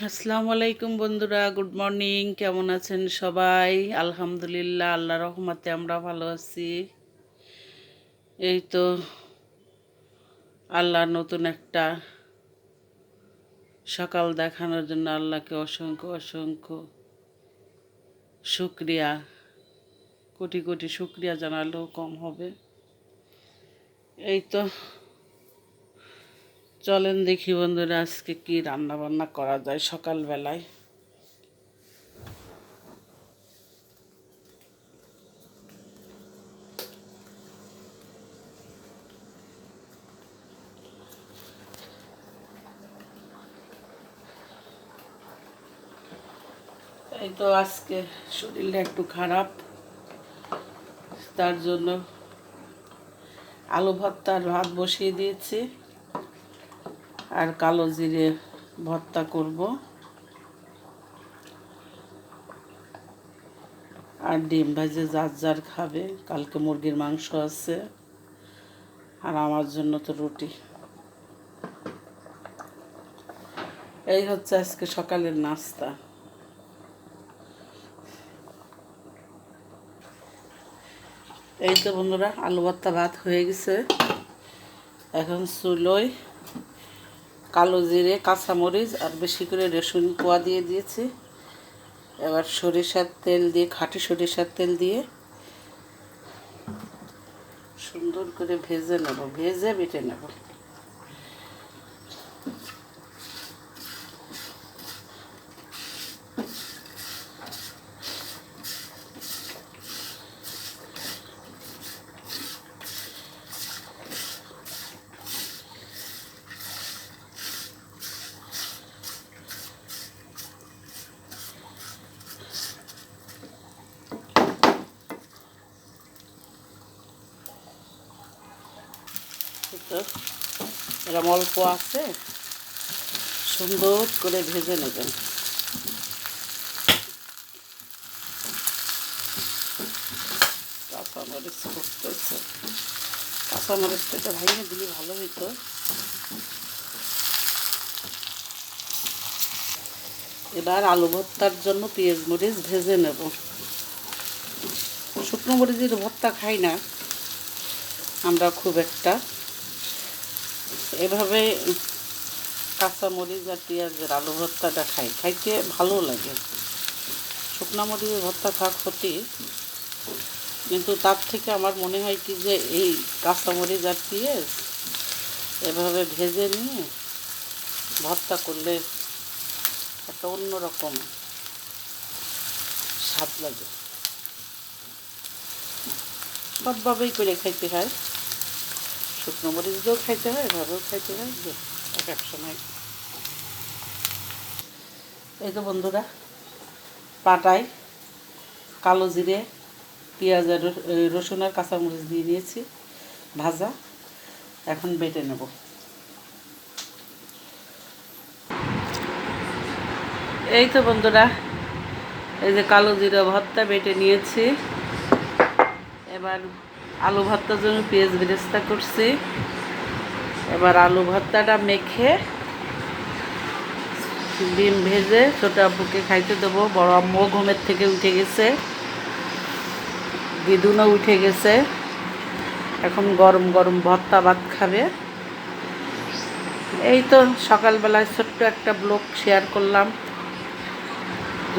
আসসালামু আলাইকুম বন্ধুরা, গুড মর্নিং। কেমন আছেন সবাই? আলহামদুলিল্লাহ, আল্লাহ রহমতে আমরা ভালো আছি। এই তো আল্লাহ নতুন একটা সকাল দেখানোর জন্য আল্লাহকে অসংখ্য অসংখ্য শুক্রিয়া, কোটি কোটি শুক্রিয়া জানালেও কম হবে। এই তো চলেন দেখি বন্ধুরা, আজকে কি রান্না বান্না করা যায় সকালবেলায়। এই তো আজকে শরীরটা একটু খারাপ, তার জন্য আলু ভর্তা আর ভাত বসিয়ে দিয়েছি, আর কালো জিরে ভর্তা করব, আর ডিম ভাজে যার যার খাবে। কালকে মুরগির মাংস আছে, আর আমার জন্য তো রুটি। এই হচ্ছে আজকে সকালের নাস্তা। এই তো বন্ধুরা, আলু ভর্তা ভাত হয়ে গেছে। এখন চুলোয় কালো জিরে, কাঁচামরিচ আর বেশি করে রসুন কোয়া দিয়ে দিয়েছি। এবার সরিষার তেল দিয়ে, খাঁটি সরিষার তেল দিয়ে সুন্দর করে ভেজে নেব, ভেজে বেটে নেব। তো এরকম অল্প আছে, সুন্দর করে ভেজে নেবেন। কাঁচামরিচ করতেছে, কাঁচামরিচটা ভাঙিয়ে দিলে ভালো হইতো। এবার আলু ভর্তার জন্য পেঁয়াজ মরিচ ভেজে নেব। শুকনো মরিচের ভর্তা খাই না আমরা খুব একটা, এভাবে কাঁচামরিচ আর পেঁয়াজের আলু ভর্তাটা খাইতে ভালো লাগে। শুকনো মরিচের ভর্তা খাওয়া ক্ষতি, কিন্তু তার থেকে আমার মনে হয় কি যে এই কাঁচামরিচ আর পেঁয়াজ এভাবে ভেজে নিয়ে ভর্তা করলে একটা অন্যরকম স্বাদ লাগে। সবভাবেই করে খাইতে হয়, শুকনো মরিচ দিয়েও খাইতে হয়, এভাবেও খাইতে হয়, এক এক সময়। এই তো বন্ধুরা, পাটায় কালো জিরে, পেঁয়াজ আর রসুন আর কাঁচামরিচ দিয়ে নিয়েছি ভাজা, এখন বেটে নেব। এই তো বন্ধুরা, এই যে কালো জিরা ভর্তা বেটে নিয়েছি। এবার আলু ভর্তার জন্য পেঁয়াজ বেরেস্তা করছি। এবার আলু ভর্তাটা মেখে ডিম ভেজে ছোট আব্বুকে খাইতে দেবো। বড় আম্মুও ঘুমের থেকে উঠে গেছে, দিদুনও উঠে গেছে, এখন গরম গরম ভর্তা ভাত খাবে। এই তো সকালবেলায় ছোট্ট একটা ব্লগ শেয়ার করলাম।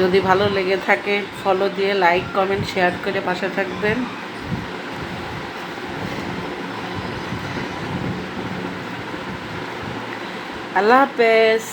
যদি ভালো লেগে থাকে ফলো দিয়ে লাইক কমেন্ট শেয়ার করে পাশে থাকবেন। আল্লাহ হাফেজ।